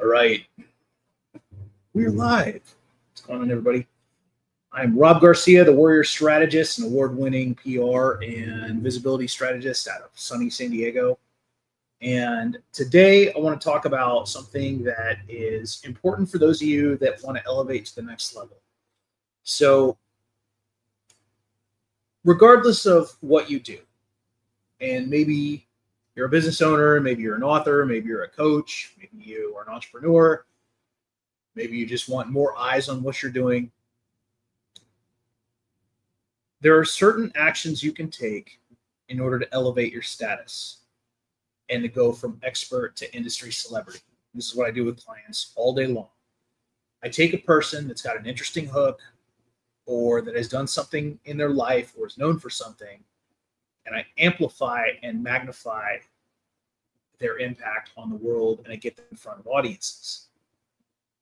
All right. We're live. What's going on, everybody? I'm Rob Garcia, the Warrior Strategist and award-winning PR and visibility strategist out of sunny San Diego. And today I want to talk about something that is important for those of you that want to elevate to the next level. So regardless of what you do, and maybe you're a business owner, maybe you're an author, maybe you're a coach, maybe you are an entrepreneur, maybe you just want more eyes on what you're doing. There are certain actions you can take in order to elevate your status and to go from expert to industry celebrity. This is what I do with clients all day long. I take a person that's got an interesting hook or that has done something in their life or is known for something, and I amplify and magnify their impact on the world, and I get them in front of audiences.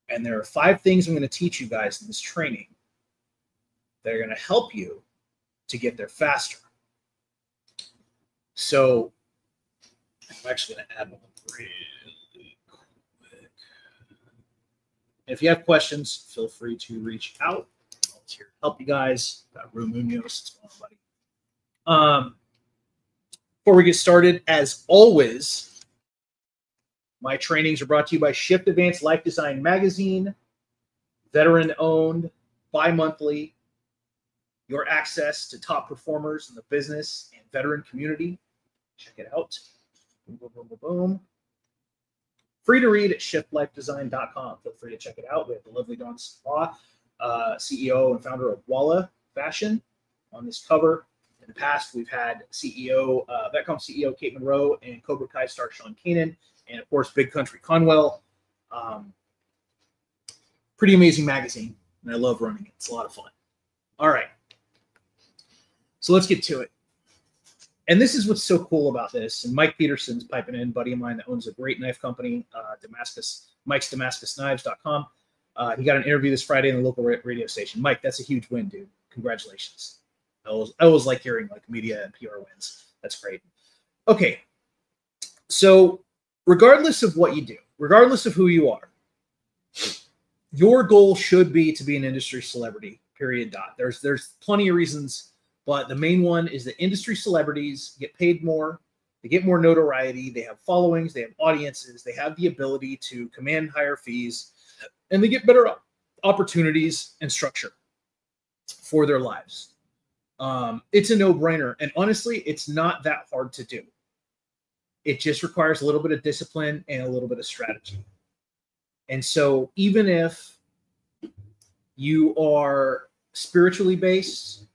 And there are 5 things I'm going to teach you guys in this training that are going to help you to get there faster. So I'm actually going to add one really quick. If you have questions, feel free to reach out. I'm here to help you guys. Got Rue Munoz. It's going on, buddy. Before we get started, as always, my trainings are brought to you by Shift Advanced Life Design Magazine, veteran-owned, bi-monthly, your access to top performers in the business and veteran community. Check it out. Boom, boom, boom, boom, boom. Free to read at shiftlifedesign.com. Feel free to check it out. We have the lovely Dawn Slaw, CEO and founder of Walla Fashion, on this cover. In the past, we've had Vetcom CEO Kate Monroe and Cobra Kai star Sean Kanan, and of course, Big Country Conwell. Pretty amazing magazine, and I love running it. It's a lot of fun. All right, so let's get to it. And this is what's so cool about this. And Mike Peterson's piping in, buddy of mine that owns a great knife company, Mike'sDamascusKnives.com. He got an interview this Friday in the local radio station. Mike, that's a huge win, dude. Congratulations. I always like hearing like media and PR wins. That's great. Okay. So regardless of what you do, regardless of who you are, your goal should be to be an industry celebrity, period. There's plenty of reasons, but the main one is that industry celebrities get paid more, they get more notoriety, they have followings, they have audiences, they have the ability to command higher fees, and they get better opportunities and structure for their lives. It's a no-brainer, and honestly, it's not that hard to do. It just requires a little bit of discipline and a little bit of strategy. And so even if you are spiritually based,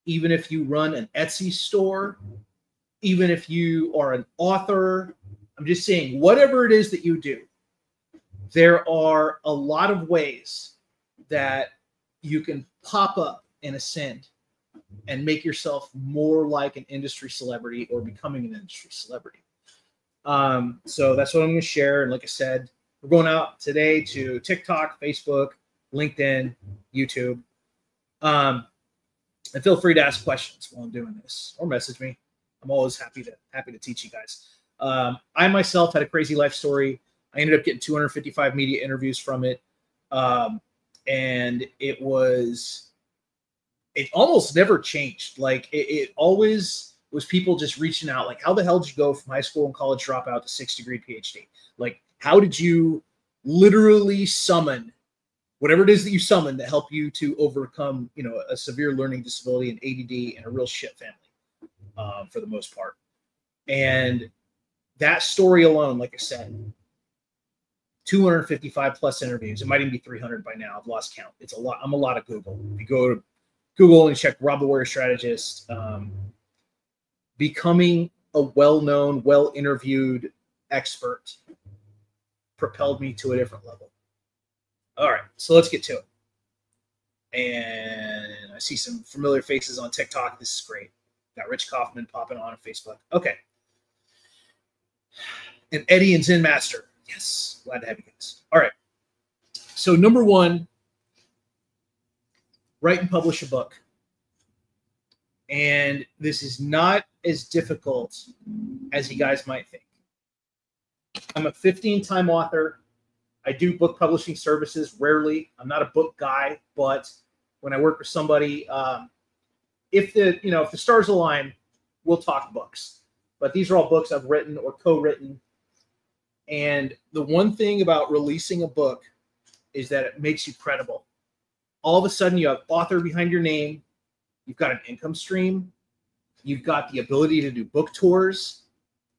even if you run an Etsy store, even if you are an author, I'm just saying, whatever it is that you do, there are a lot of ways that you can pop up and ascend and make yourself more like an industry celebrity or becoming an industry celebrity. So that's what I'm going to share. And like I said, we're going out today to TikTok, Facebook, LinkedIn, YouTube. And feel free to ask questions while I'm doing this or message me. I'm always happy to teach you guys. I myself had a crazy life story. I ended up getting 255 media interviews from it. And it almost never changed. Like it always was people just reaching out, like, how the hell did you go from high school and college dropout to 6-degree PhD? Like, how did you literally summon whatever it is that you summon to help you to overcome, a severe learning disability and ADD and a real shit family, for the most part. And that story alone, like I said, 255 plus interviews. It might even be 300 by now. I've lost count. It's a lot. I'm a lot of Google. If you go to Google and check Rob the Warrior Strategist, becoming a well-known, well-interviewed expert propelled me to a different level. All right, so let's get to it. And I see some familiar faces on TikTok. This is great. Got Rich Kaufman popping on Facebook. Okay. And Eddie and Zen Master. Yes, glad to have you guys. All right. So number 1, write and publish a book. And this is not as difficult as you guys might think. I'm a 15-time author. I do book publishing services rarely. I'm not a book guy, but when I work with somebody, if the stars align, we'll talk books. But these are all books I've written or co-written. And the one thing about releasing a book is that it makes you credible. All of a sudden, you have author behind your name. You've got an income stream. You've got the ability to do book tours.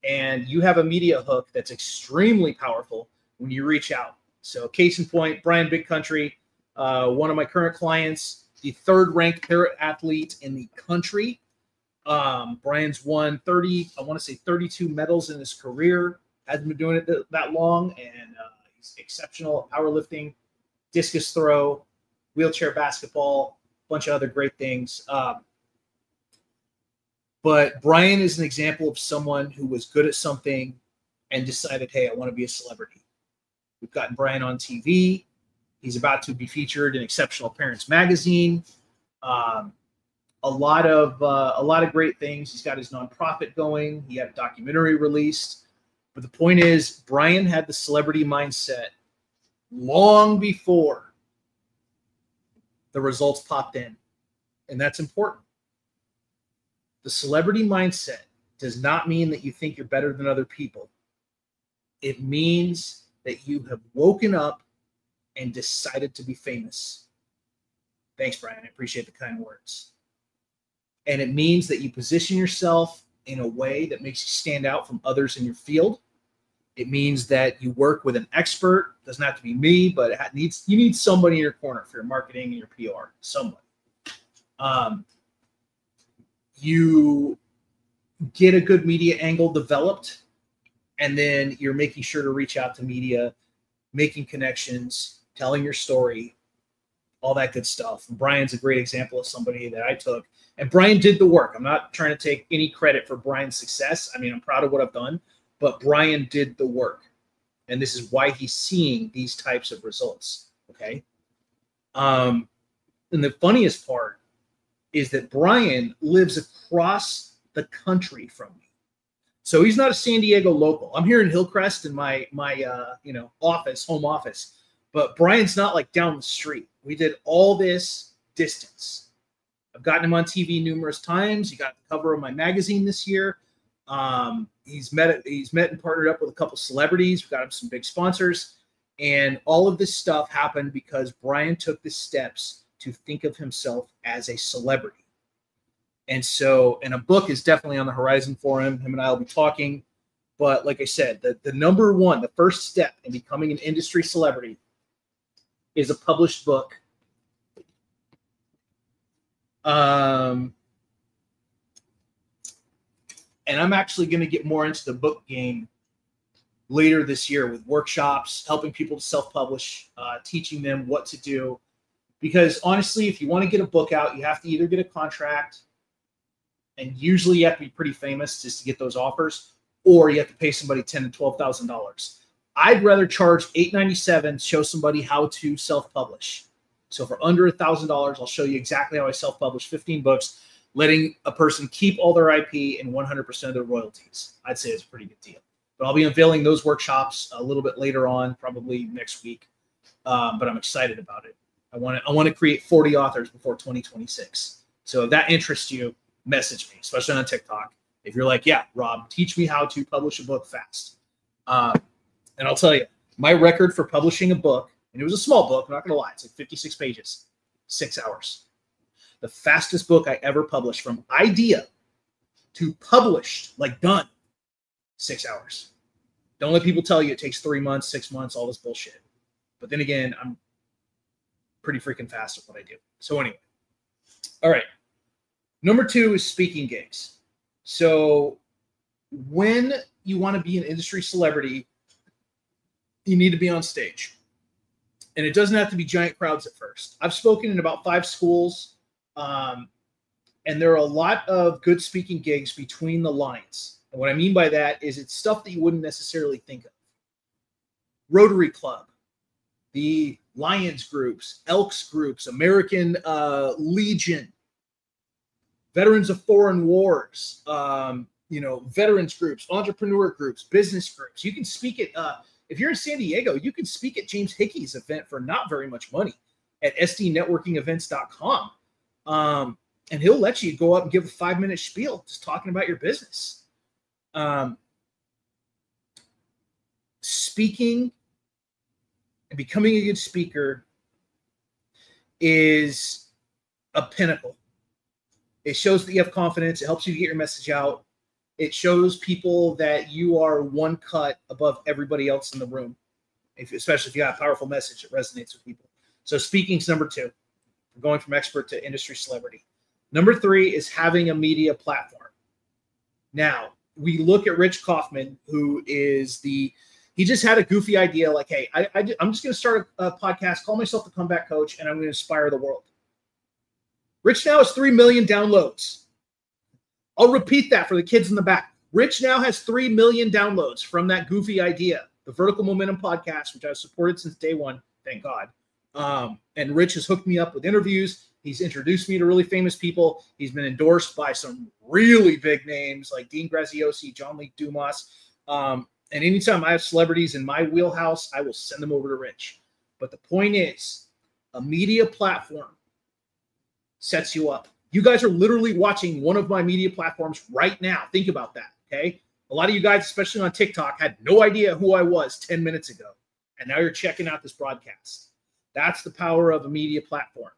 And you have a media hook that's extremely powerful when you reach out. So case in point, Brian Big Country, one of my current clients, the third-ranked para-athlete in the country. Brian's won 32 medals in his career. Hasn't been doing it that long, and he's exceptional at powerlifting, discus throw, wheelchair basketball, a bunch of other great things. But Brian is an example of someone who was good at something and decided, hey, I want to be a celebrity. We've gotten Brian on TV. He's about to be featured in Exceptional Parents Magazine. A lot of great things. He's got his nonprofit going. He had a documentary released. But the point is, Brian had the celebrity mindset long before the results popped in. And that's important. The celebrity mindset does not mean that you think you're better than other people. It means that you have woken up and decided to be famous. Thanks, Brian. I appreciate the kind words. And it means that you position yourself in a way that makes you stand out from others in your field. It means that you work with an expert. It doesn't have to be me, but you need somebody in your corner for your marketing and your PR. Somebody. You get a good media angle developed, and then you're making sure to reach out to media, making connections, telling your story, all that good stuff. And Brian's a great example of somebody that I took. And Brian did the work. I'm not trying to take any credit for Brian's success. I mean, I'm proud of what I've done, but Brian did the work. And this is why he's seeing these types of results. Okay. And the funniest part is that Brian lives across the country from me. So he's not a San Diego local. I'm here in Hillcrest in my home office, but Brian's not like down the street. We did all this distance. I've gotten him on TV numerous times. He got the cover of my magazine this year. He's met and partnered up with a couple celebrities. We've got him some big sponsors, and all of this stuff happened because Brian took the steps to think of himself as a celebrity. And a book is definitely on the horizon for him. Him and I will be talking. But like I said, the number one, the first step in becoming an industry celebrity is a published book. And I'm actually going to get more into the book game later this year with workshops, helping people to self-publish, teaching them what to do. Because honestly, if you want to get a book out, you have to either get a contract, and usually you have to be pretty famous just to get those offers, or you have to pay somebody $10,000 to $12,000. I'd rather charge $897, show somebody how to self-publish. So for under $1,000, I'll show you exactly how I self-publish 15 books, letting a person keep all their IP and 100% of their royalties. I'd say it's a pretty good deal. But I'll be unveiling those workshops a little bit later on, probably next week. But I'm excited about it. I want to create 40 authors before 2026. So if that interests you, message me, especially on TikTok. If you're like, yeah, Rob, teach me how to publish a book fast. And I'll tell you, my record for publishing a book, and it was a small book, I'm not going to lie, it's like 56 pages, 6 hours. The fastest book I ever published from idea to published, like done, 6 hours. Don't let people tell you it takes 3 months, 6 months, all this bullshit. But then again, I'm pretty freaking fast at what I do. So anyway, all right. Number 2 is speaking gigs. So when you want to be an industry celebrity, you need to be on stage. And it doesn't have to be giant crowds at first. I've spoken in about 5 schools, and there are a lot of good speaking gigs between the lines. And what I mean by that is it's stuff that you wouldn't necessarily think of. Rotary Club, the Lions groups, Elks groups, American Legion, Veterans of Foreign Wars, veterans groups, entrepreneur groups, business groups. You can speak at if you're in San Diego, you can speak at James Hickey's event for not very much money at sdnetworkingevents.com. And he'll let you go up and give a 5-minute spiel just talking about your business. Speaking and becoming a good speaker is a pinnacle. It shows that you have confidence. It helps you to get your message out. It shows people that you are one cut above everybody else in the room, especially if you have a powerful message that resonates with people. So speaking's number 2. We're going from expert to industry celebrity. Number 3 is having a media platform. Now, we look at Rich Kaufman, who is he just had a goofy idea like, hey, I'm just going to start a podcast, call myself the Comeback Coach, and I'm going to inspire the world. Rich now has 3 million downloads. I'll repeat that for the kids in the back. Rich now has 3 million downloads from that goofy idea, the Vertical Momentum podcast, which I've supported since day one, thank God. And Rich has hooked me up with interviews. He's introduced me to really famous people. He's been endorsed by some really big names like Dean Graziosi, John Lee Dumas. And anytime I have celebrities in my wheelhouse, I will send them over to Rich. But the point is, a media platform sets you up. You guys are literally watching one of my media platforms right now. Think about that, okay? A lot of you guys, especially on TikTok, had no idea who I was 10 minutes ago. And now you're checking out this broadcast. That's the power of a media platform.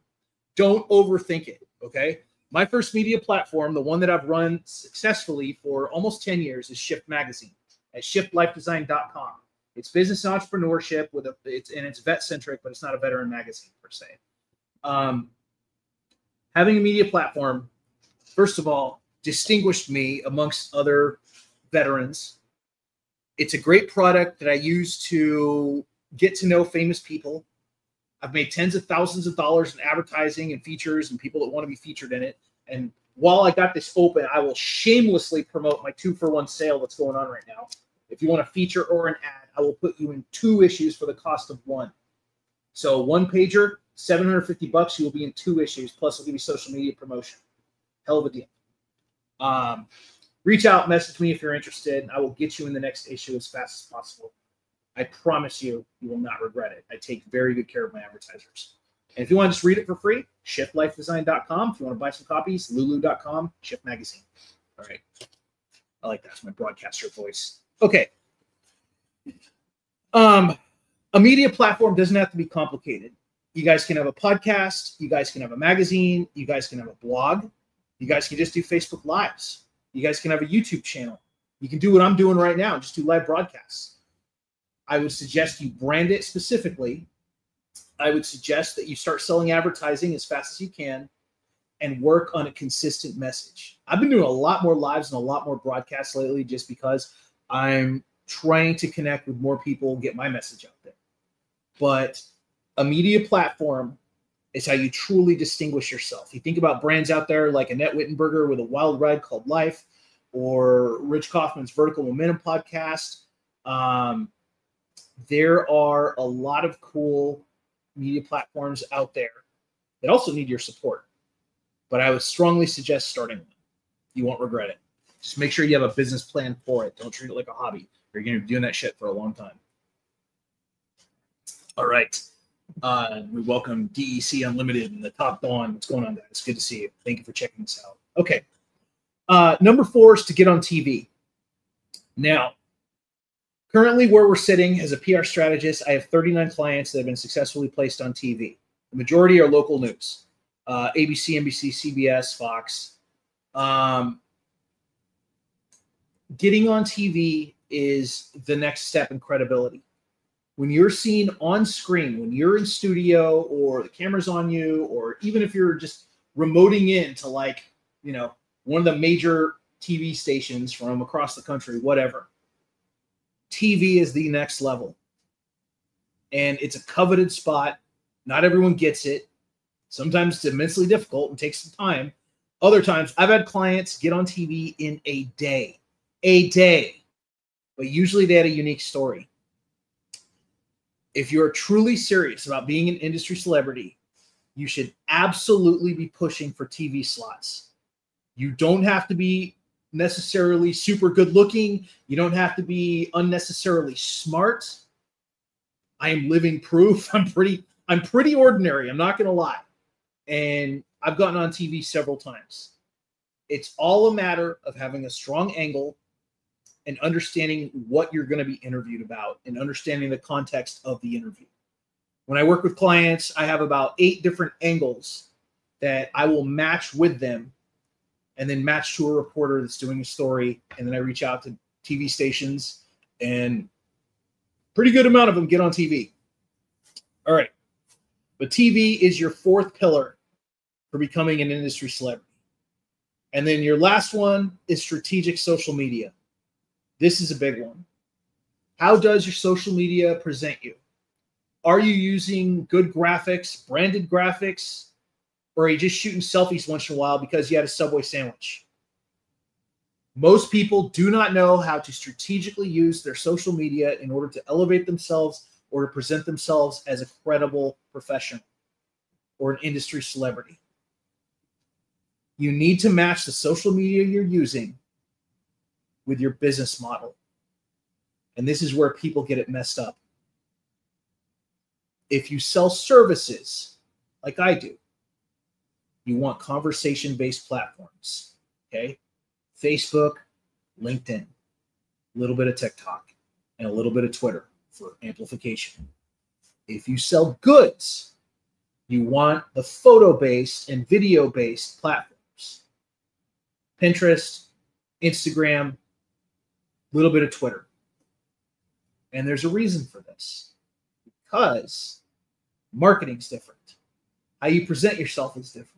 Don't overthink it, okay? My first media platform, the one that I've run successfully for almost 10 years, is Shift Magazine at shiftlifedesign.com. It's business entrepreneurship it's vet-centric, but it's not a veteran magazine per se. Having a media platform, first of all, distinguished me amongst other veterans. It's a great product that I use to get to know famous people. I've made tens of thousands of dollars in advertising and features and people that want to be featured in it. And while I got this open, I will shamelessly promote my 2-for-1 sale that's going on right now. If you want a feature or an ad, I will put you in 2 issues for the cost of 1. So 1 pager, $750, you will be in 2 issues, plus I'll give you social media promotion. Hell of a deal. Reach out, message me if you're interested, and I will get you in the next issue as fast as possible. I promise you, you will not regret it. I take very good care of my advertisers. And if you want to just read it for free, shiftlifedesign.com. If you want to buy some copies, lulu.com, Shift Magazine. All right. I like that. It's my broadcaster voice. Okay. A media platform doesn't have to be complicated. You guys can have a podcast. You guys can have a magazine. You guys can have a blog. You guys can just do Facebook Lives. You guys can have a YouTube channel. You can do what I'm doing right now, just do live broadcasts. I would suggest you brand it specifically. I would suggest that you start selling advertising as fast as you can and work on a consistent message. I've been doing a lot more lives and a lot more broadcasts lately just because I'm trying to connect with more people, get my message out there. But a media platform is how you truly distinguish yourself. You think about brands out there like Annette Wittenberger with a wild ride called Life, or Rich Kaufman's Vertical Momentum podcast. There are a lot of cool media platforms out there that also need your support. But I would strongly suggest starting one. You won't regret it. Just make sure you have a business plan for it. Don't treat it like a hobby. You're going to be doing that shit for a long time. All right. We welcome DEC Unlimited and the Top Dawn. What's going on, guys? It's good to see you. Thank you for checking this out. Okay. Number 4 is to get on TV. Now, currently where we're sitting as a PR strategist, I have 39 clients that have been successfully placed on TV. The majority are local news. ABC, NBC, CBS, Fox. Getting on TV is the next step in credibility. When you're seen on screen, when you're in studio or the camera's on you, or even if you're just remoting in to one of the major TV stations from across the country, whatever, TV is the next level. And it's a coveted spot. Not everyone gets it. Sometimes it's immensely difficult and takes some time. Other times, I've had clients get on TV in a day. But usually they had a unique story. If you're truly serious about being an industry celebrity, you should absolutely be pushing for TV slots. You don't have to be necessarily super good looking. You don't have to be unnecessarily smart. I am living proof. I'm pretty ordinary. I'm not going to lie. And I've gotten on TV several times. It's all a matter of having a strong angle and understanding what you're going to be interviewed about and understanding the context of the interview. When I work with clients, I have about 8 different angles that I will match with them and then match to a reporter that's doing a story. And then I reach out to TV stations, and pretty good amount of them get on TV. All right. But TV is your 4th pillar for becoming an industry celebrity. And then your last one is strategic social media. This is a big one. How does your social media present you? Are you using good graphics, branded graphics, or are you just shooting selfies once in a while because you had a Subway sandwich? Most people do not know how to strategically use their social media in order to elevate themselves or to present themselves as a credible professional or an industry celebrity. You need to match the social media you're using with your business model. And this is where people get it messed up. If you sell services like I do, you want conversation-based platforms, okay? Facebook, LinkedIn, a little bit of TikTok, and a little bit of Twitter for amplification. If you sell goods, you want the photo-based and video-based platforms. Pinterest, Instagram, a little bit of Twitter. And there's a reason for this. Because marketing's different. How you present yourself is different.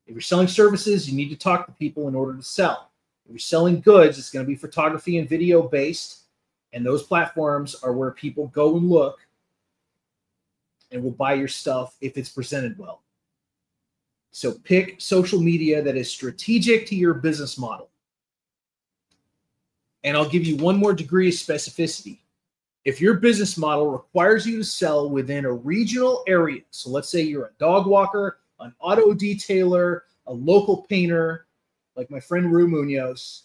If you're selling services, you need to talk to people in order to sell. If you're selling goods, it's going to be photography and video based. And those platforms are where people go and look and will buy your stuff if it's presented well. So pick social media that is strategic to your business model. And I'll give you one more degree of specificity. If your business model requires you to sell within a regional area, so let's say you're a dog walker, an auto detailer, a local painter, like my friend Rue Munoz,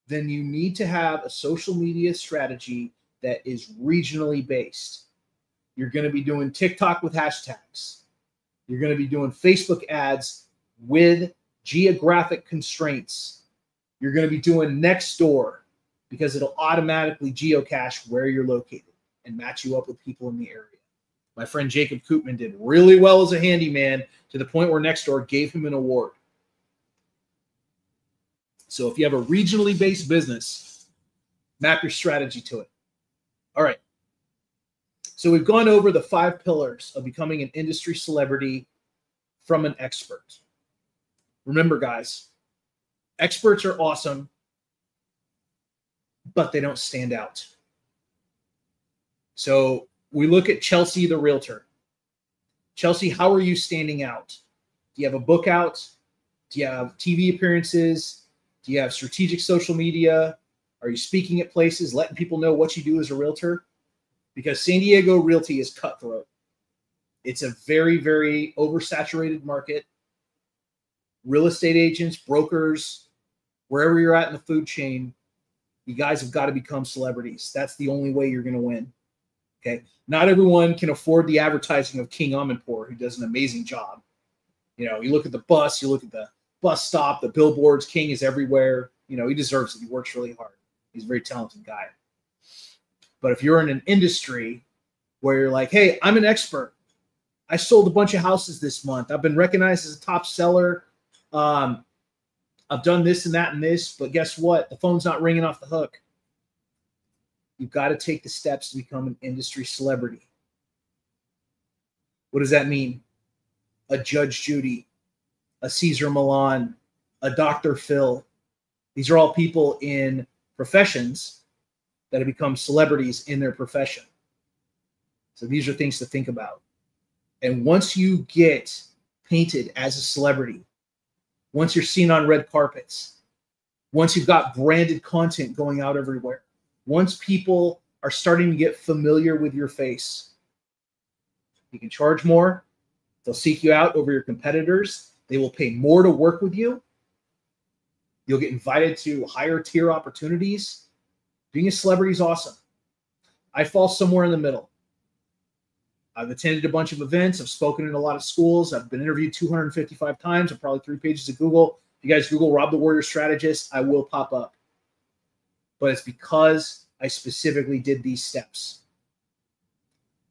then you need to have a social media strategy that is regionally based. You're going to be doing TikTok with hashtags. You're going to be doing Facebook ads with geographic constraints. You're going to be doing Nextdoor because it'll automatically geocache where you're located and match you up with people in the area. My friend Jacob Koopman did really well as a handyman to the point where Nextdoor gave him an award. So if you have a regionally based business, map your strategy to it. All right. So we've gone over the 5 pillars of becoming an industry celebrity from an expert. Remember, guys, experts are awesome, but they don't stand out. So we look at Chelsea, the realtor. Chelsea, how are you standing out? Do you have a book out? Do you have TV appearances? Do you have strategic social media? Are you speaking at places, letting people know what you do as a realtor? Because San Diego realty is cutthroat. It's a very, very oversaturated market. Real estate agents, brokers, wherever you're at in the food chain, you guys have got to become celebrities. That's the only way you're going to win. Okay. Not everyone can afford the advertising of King Amanpour, who does an amazing job. You know, you look at the bus, you look at the bus stop, the billboards, King is everywhere. You know, he deserves it. He works really hard. He's a very talented guy. But if you're in an industry where you're like, hey, I'm an expert. I sold a bunch of houses this month. I've been recognized as a top seller. I've done this and that and this, but guess what? The phone's not ringing off the hook. You've got to take the steps to become an industry celebrity. What does that mean? A Judge Judy, a Cesar Millan, a Dr. Phil. These are all people in professions that have become celebrities in their profession. So these are things to think about. And once you get painted as a celebrity, once you're seen on red carpets, once you've got branded content going out everywhere, once people are starting to get familiar with your face, you can charge more. They'll seek you out over your competitors. They will pay more to work with you. You'll get invited to higher tier opportunities. Being a celebrity is awesome. I fall somewhere in the middle. I've attended a bunch of events. I've spoken in a lot of schools. I've been interviewed 255 times. I'm probably 3 pages of Google. If you guys Google Rob the Warrior Strategist, I will pop up. But it's because I specifically did these steps.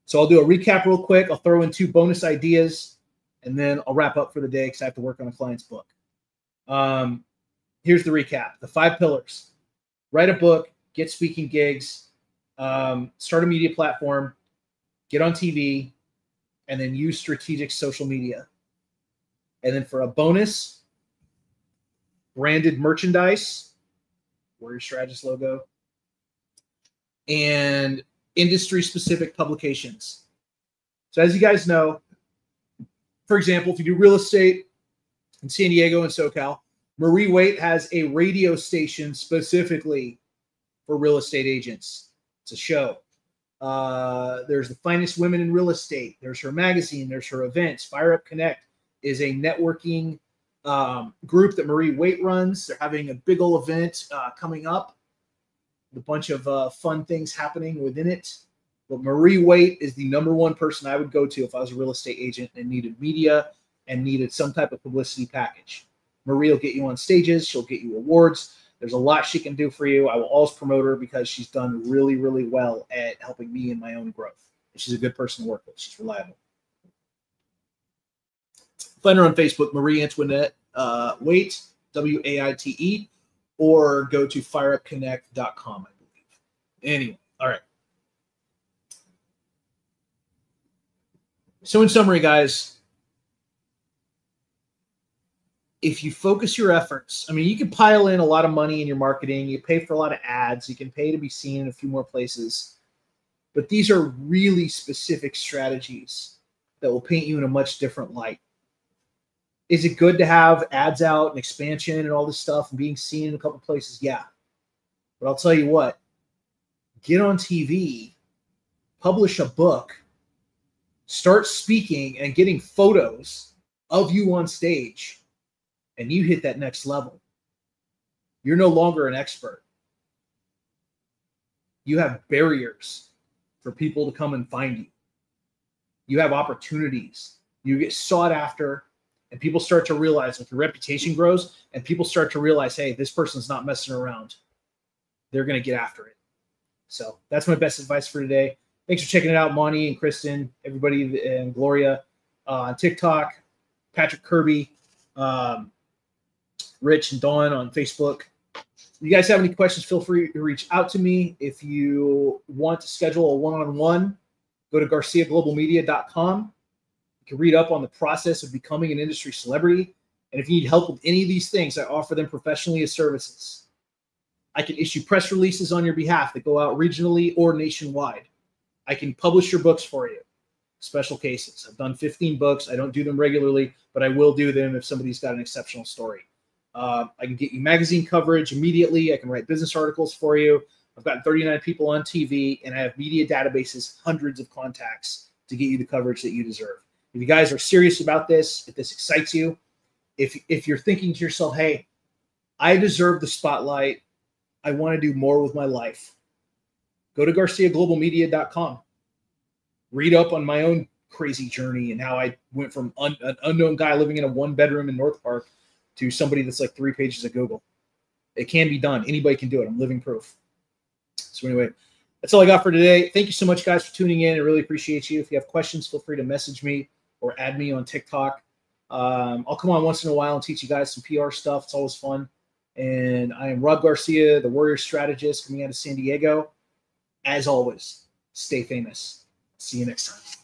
So I'll do a recap real quick. I'll throw in 2 bonus ideas, and then I'll wrap up for the day because I have to work on a client's book. Here's the recap. The 5 pillars. Write a book, get speaking gigs, start a media platform, get on TV, and then use strategic social media. And then for a bonus, branded merchandise, Warrior Strategist logo, and industry-specific publications. So as you guys know, for example, if you do real estate in San Diego and SoCal, Marie Waite has a radio station specifically for real estate agents. It's a show. There's the finest women in real estate. There's her magazine. There's her events. Fire Up Connect is a networking group that Marie Waite runs. They're having a big old event coming up. A bunch of fun things happening within it. But Marie Waite is the #1 person I would go to if I was a real estate agent and needed media and needed some type of publicity package. Marie will get you on stages. She'll get you awards. There's a lot she can do for you. I will always promote her because she's done really, really well at helping me in my own growth. She's a good person to work with. She's reliable. Find her on Facebook, Marie Antoinette Waite, Waite, or go to fireupconnect.com, I believe. Anyway, all right. So in summary, guys, if you focus your efforts, I mean, you can pile in a lot of money in your marketing. You pay for a lot of ads. You can pay to be seen in a few more places. But these are really specific strategies that will paint you in a much different light. Is it good to have ads out and expansion and all this stuff and being seen in a couple places? Yeah. But I'll tell you what, get on TV, publish a book, start speaking and getting photos of you on stage, and you hit that next level. You're no longer an expert. You have barriers for people to come and find you. You have opportunities. You get sought after, and people start to realize, if your reputation grows and people start to realize, hey, this person's not messing around, they're going to get after it. So that's my best advice for today. Thanks for checking it out, Monty and Kristen, everybody, and Gloria on TikTok, Patrick Kirby, Rich and Dawn on Facebook. If you guys have any questions, feel free to reach out to me. If you want to schedule a one-on-one, go to GarciaGlobalMedia.com. You can read up on the process of becoming an industry celebrity. And if you need help with any of these things, I offer them professionally as services. I can issue press releases on your behalf that go out regionally or nationwide. I can publish your books for you. Special cases. I've done 15 books. I don't do them regularly, but I will do them if somebody's got an exceptional story. I can get you magazine coverage immediately. I can write business articles for you. I've got 39 people on TV, and I have media databases, hundreds of contacts to get you the coverage that you deserve. If you guys are serious about this, if this excites you, if you're thinking to yourself, hey, I deserve the spotlight, I want to do more with my life, go to GarciaGlobalMedia.com. Read up on my own crazy journey and how I went from an unknown guy living in a 1-bedroom in North Park to somebody that's like 3 pages of Google. It can be done. Anybody can do it. I'm living proof. So anyway, that's all I got for today. Thank you so much, guys, for tuning in. I really appreciate you. If you have questions, feel free to message me or add me on TikTok. I'll come on once in a while and teach you guys some PR stuff. It's always fun. And I am Rob Garcia, the Warrior Strategist, coming out of San Diego. As always, stay famous. See you next time.